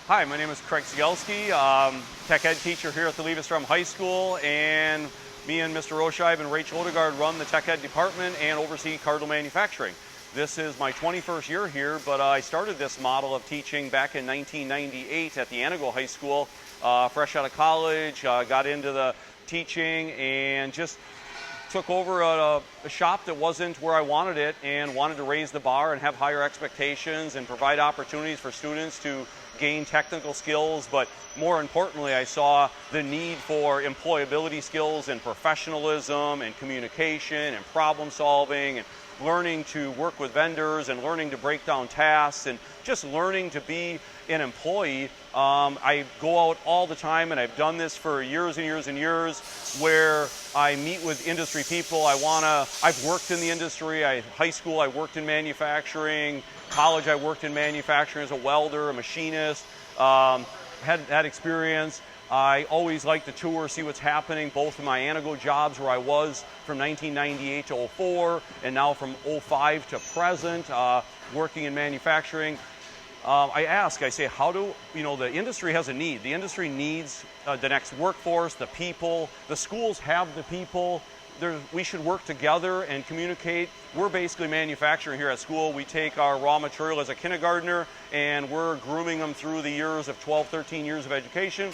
Hi, my name is Cegielski, tech ed teacher here at the Leavestrom High School, and me and Mr. Roscheib and Rachel Odegaard run the tech ed department and oversee Cardinal Manufacturing. This is my 21st year here, but I started this model of teaching back in 1998 at the Anago High School, fresh out of college, got into the teaching and just took over a shop that wasn't where I wanted it and wanted to raise the bar and have higher expectations and provide opportunities for students to gain technical skills, but more importantly, I saw the need for employability skills and professionalism and communication and problem solving and learning to work with vendors and learning to break down tasks and just learning to be an employee. I go out all the time, and I've done this for years and years and years, where I meet with industry people. I've worked in the industry. High school, I worked in manufacturing. College, I worked in manufacturing as a welder, a machinist, had experience. I always like to tour, see what's happening, both in my Anago jobs where I was from 1998 to 04, and now from 05 to present, working in manufacturing. I say, the industry has a need. The industry needs the next workforce, the people. The schools have the people. We should work together and communicate. We're basically manufacturing here at school. We take our raw material as a kindergartner and we're grooming them through the years of 12, 13 years of education.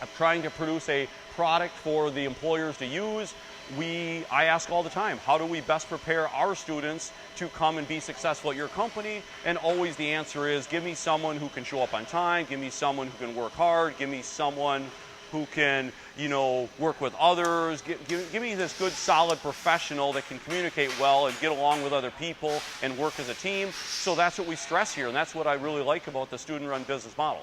I'm trying to produce a product for the employers to use. I ask all the time, how do we best prepare our students to come and be successful at your company? And always the answer is, give me someone who can show up on time, give me someone who can work hard, give me someone who can, work with others. Give me this good, solid professional that can communicate well and get along with other people and work as a team. So that's what we stress here, and that's what I really like about the student-run business model.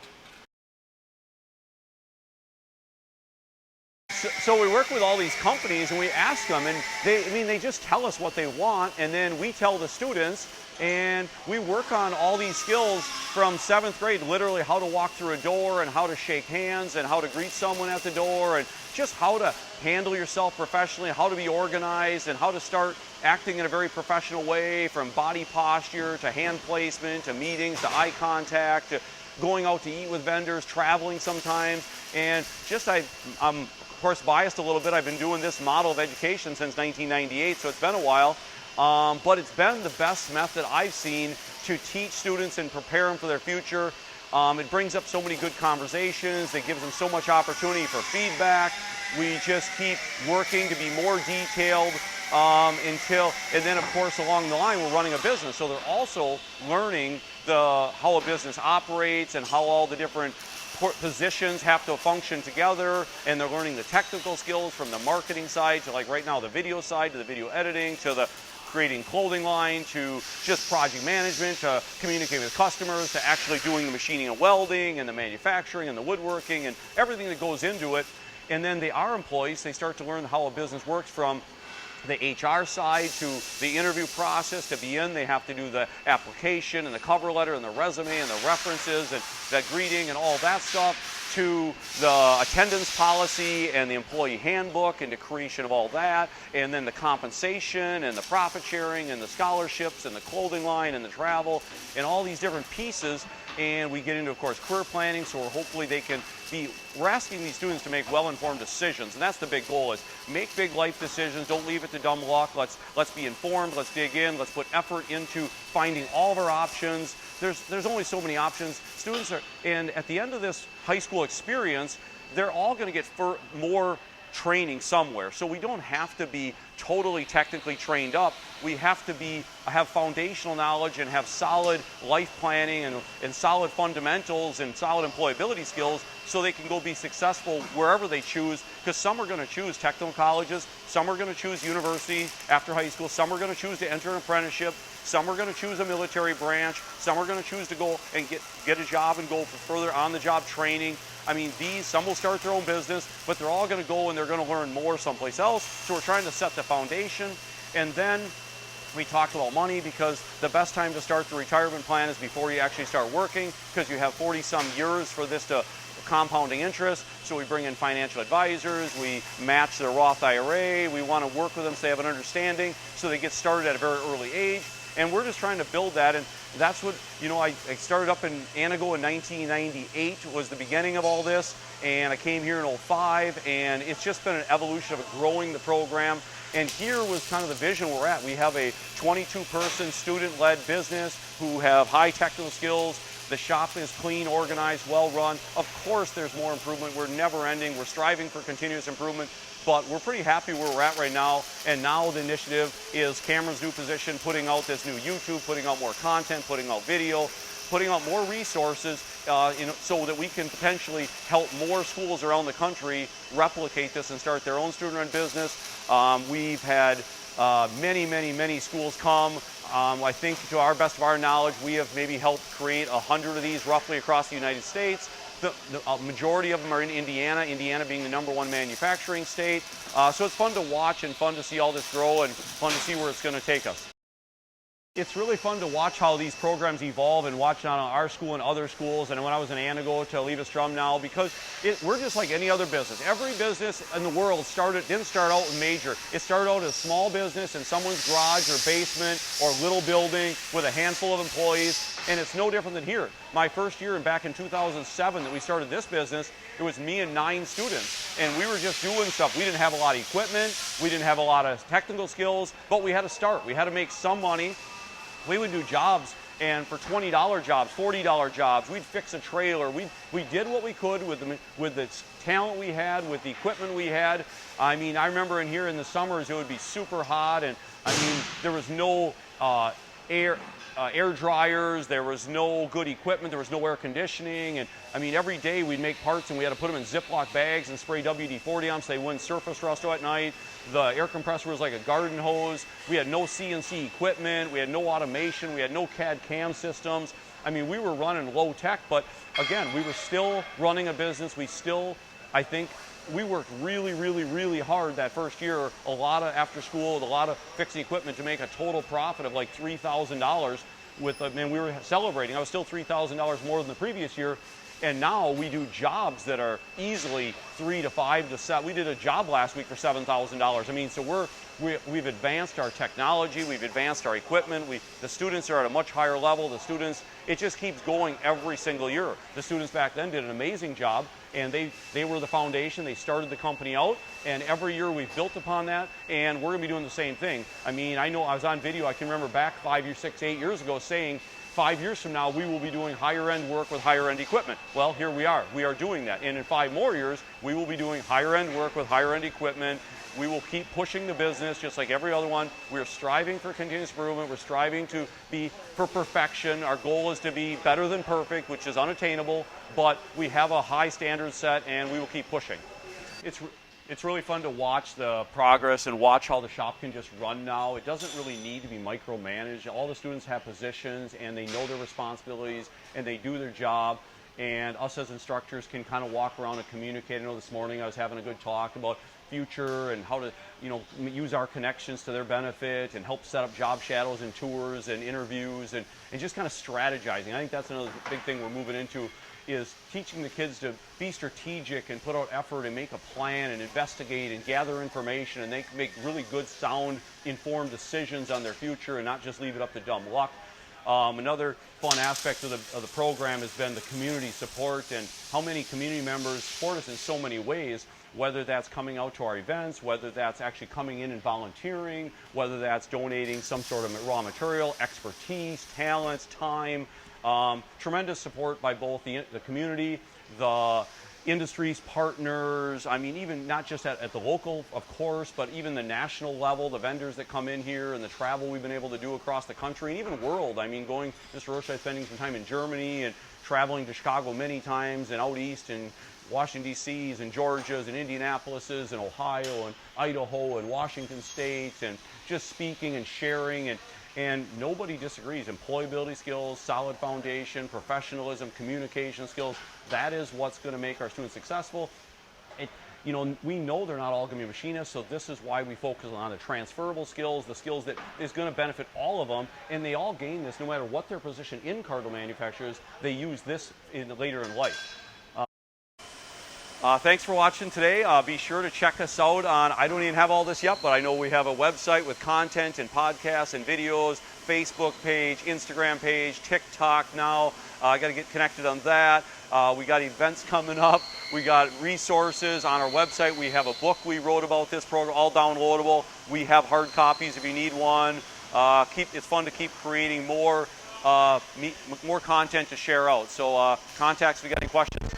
So we work with all these companies and we ask them, and they just tell us what they want, and then we tell the students, and we work on all these skills from 7th grade, literally how to walk through a door and how to shake hands and how to greet someone at the door and just how to handle yourself professionally, how to be organized, and how to start acting in a very professional way, from body posture to hand placement to meetings to eye contact to going out to eat with vendors, traveling sometimes, and just I'm of course biased a little bit. I've been doing this model of education since 1998, so it's been a while, but it's been the best method I've seen to teach students and prepare them for their future. It brings up so many good conversations. It gives them so much opportunity for feedback. We just keep working to be more detailed and then of course along the line we're running a business, so they're also learning how a business operates and how all the different positions have to function together, and they're learning the technical skills from the marketing side to, like right now, the video side, to the video editing, to the creating clothing line, to just project management, to communicating with customers, to actually doing the machining and welding and the manufacturing and the woodworking and everything that goes into it. And then our employees, they start to learn how a business works, from the HR side to the interview process. To be in, they have to do the application and the cover letter and the resume and the references and the greeting and all that stuff, to the attendance policy and the employee handbook and the creation of all that, and then the compensation and the profit sharing and the scholarships and the clothing line and the travel and all these different pieces. And we get into, of course, career planning, so hopefully we're asking these students to make well-informed decisions, and that's the big goal, is make big life decisions. Don't leave it to dumb luck. Let's be informed, let's dig in, let's put effort into finding all of our options. There's only so many options. And at the end of this high school experience, they're all going to get more training somewhere. So we don't have to be totally technically trained up. We have to have foundational knowledge and have solid life planning and solid fundamentals and solid employability skills, so they can go be successful wherever they choose, because some are going to choose technical colleges, some are going to choose university after high school, some are going to choose to enter an apprenticeship, some are going to choose a military branch, some are going to choose to go and get a job and go for further on-the-job training. Some will start their own business, but they're all going to go and they're going to learn more someplace else. So we're trying to set the foundation. And then we talked about money, because the best time to start the retirement plan is before you actually start working, because you have 40-some years for this to compounding interest. So we bring in financial advisors, we match their Roth IRA, we want to work with them so they have an understanding, so they get started at a very early age. And we're just trying to build that, and that's what, I started up in Anago in 1998 was the beginning of all this, and I came here in '05, and it's just been an evolution of growing the program. And here was kind of the vision we're at. We have a 22-person student-led business who have high technical skills. The shop is clean, organized, well-run. Of course, there's more improvement. We're never ending. We're striving for continuous improvement, but we're pretty happy where we're at right now. And now the initiative is Cameron's new position, putting out this new YouTube, putting out more content, putting out video, putting out more resources so that we can potentially help more schools around the country replicate this and start their own student-run business. We've had many schools come. I think to our best of our knowledge, we have maybe helped create 100 of these roughly across the United States. The majority of them are in Indiana, Indiana being the #1 manufacturing state. So it's fun to watch and fun to see all this grow and fun to see where it's going to take us. It's really fun to watch how these programs evolve and watch on our school and other schools, and when I was in Anago to Leave Strum now, because we're just like any other business. Every business in the world didn't start out major. It started out as a small business in someone's garage or basement or little building with a handful of employees, and it's no different than here. My first year, and back in 2007 that we started this business, it was me and 9 students, and we were just doing stuff. We didn't have a lot of equipment, we didn't have a lot of technical skills, but we had to start. We had to make some money. We would do jobs, and for $20 jobs, $40 jobs, we'd fix a trailer. We did what we could with the talent we had, with the equipment we had. I mean, I remember in here in the summers it would be super hot, and I mean there was no air dryers, there was no good equipment, there was no air conditioning, and I mean every day we'd make parts and we had to put them in Ziploc bags and spray WD-40 on them so they wouldn't surface rust at night. The air compressor was like a garden hose. We had no CNC equipment, we had no automation, we had no CAD CAM systems. I mean, we were running low tech, but again, we were still running a business. I think we worked really hard that first year, a lot of after school, a lot of fixing equipment to make a total profit of like $3,000 and we were celebrating. I was still $3,000 more than the previous year. And now we do jobs that are easily 3 to 5 to 7. We did a job last week for $7,000. I mean, so we've advanced our technology, we've advanced our equipment. The students are at a much higher level. It just keeps going every single year. The students back then did an amazing job, and they were the foundation. They started the company out, and every year we've built upon that, and we're going to be doing the same thing. I mean, I know I was on video. I can remember back 5 years, 6, 8 years ago saying, 5 years from now, we will be doing higher-end work with higher-end equipment. Well, here we are. We are doing that. And in 5 more years, we will be doing higher-end work with higher-end equipment. We will keep pushing the business just like every other one. We're striving for continuous improvement. We're striving to be for perfection. Our goal is to be better than perfect, which is unattainable, but we have a high standard set, and we will keep pushing. It's really fun to watch the progress and watch how the shop can just run now. It doesn't really need to be micromanaged. All the students have positions, and they know their responsibilities, and they do their job. And us as instructors can kind of walk around and communicate. I know this morning I was having a good talk about future and how to use our connections to their benefit and help set up job shadows and tours and interviews and just kind of strategizing. I think that's another big thing we're moving into, is teaching the kids to be strategic and put out effort and make a plan and investigate and gather information, and they can make really good, sound, informed decisions on their future and not just leave it up to dumb luck. Another fun aspect of the program has been the community support and how many community members support us in so many ways, whether that's coming out to our events, whether that's actually coming in and volunteering, whether that's donating some sort of raw material, expertise, talents, time. Tremendous support by both the community, the industry's partners. I mean, even not just at the local, of course, but even the national level, the vendors that come in here and the travel we've been able to do across the country and even world. I mean, Mr. Rocha spending some time in Germany and traveling to Chicago many times and out east and Washington, D.C.'s and Georgia's and Indianapolis's and Ohio and Idaho and Washington State, and just speaking and sharing, and nobody disagrees. Employability skills, solid foundation, professionalism, communication skills, that is what's going to make our students successful. We know they're not all going to be machinists, so this is why we focus on the transferable skills, the skills that is going to benefit all of them, and they all gain this no matter what their position in car door manufacturers. They use this later in life. Thanks for watching today. Be sure to check us out on, I don't even have all this yet, but I know we have a website with content and podcasts and videos, Facebook page, Instagram page, TikTok now. I got to get connected on that. We got events coming up. We got resources on our website. We have a book we wrote about this program, all downloadable. We have hard copies if you need one. It's fun to keep creating more content to share out. So contact us if you got any questions.